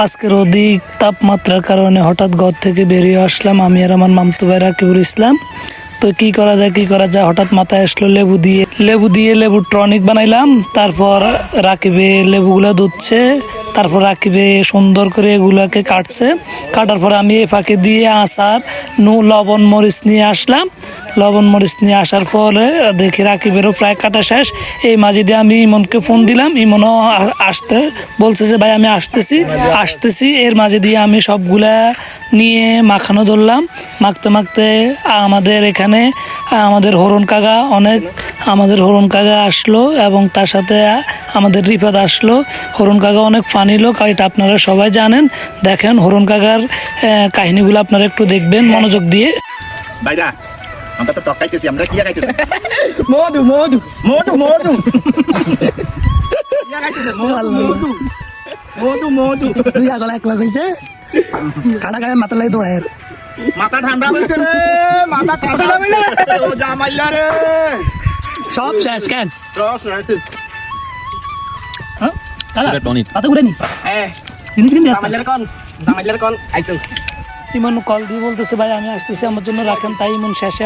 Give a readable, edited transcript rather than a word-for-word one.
আজকের অধিক তাপমাত্রার কারণে হঠাৎ ঘর থেকে বেরিয়ে আসলাম আমি আর আমার মামতু ভাই রাকিবুল ইসলাম। তো কি করা যায় হঠাৎ মাথায় আসলো লেবু দিয়ে লেবুর টনিক বানাইলাম। তারপর রাকিবে লেবুগুলা ধুচ্ছে, তারপর রাকিবে সুন্দর করে এগুলাকে কাটার পর আমি এই ফাঁকে দিয়ে আচার লবণ মরিচ নিয়ে আসলাম। লবণ মরিচ নিয়ে আসার পরে দেখি রাকিবেরও প্রায় কাটা শেষ। এই মাঝে দিয়ে আমি ইমনকে ফোন দিলাম, ইমনও আসতে বলছে যে ভাই আমি আসতেছি। এর মাঝে দিয়ে আমি সবগুলা নিয়ে মাখানো ধরলাম। মাখতে আমাদের এখানে আমাদের হরণ কাকা আসলো এবং তার সাথে আমাদের রিফাত আসলো। হরণ কাকা অনেক ফানি লোক, এটা আপনারা সবাই জানেন। দেখেন হরণ কাকার কাহিনীগুলো আপনারা একটু দেখবেন মনোযোগ দিয়ে। ভাইরা আমরা তো টকাইতেছি, আমরা কি খাইতেছি? মধু মধু মধু মধু মধু মধু তুই আগলা একলা কইছে কাটা গায়ে মাথা লাগে দৌড়ায়, মাথা ঠান্ডা হইছে রে, মাথা ঠান্ডা হইছে রে, ও জামাইলা রে, সব শেষ কেন রস রস হ্যাঁ কালা পাতা ঘুরে নি জিনিস কিনে জামাইলার কোন আইতো। ইমন কল দিয়ে বলতেছে ভাই আমি আসতেছি, আমার জন্য রাখেন। তাই ইমন শেষে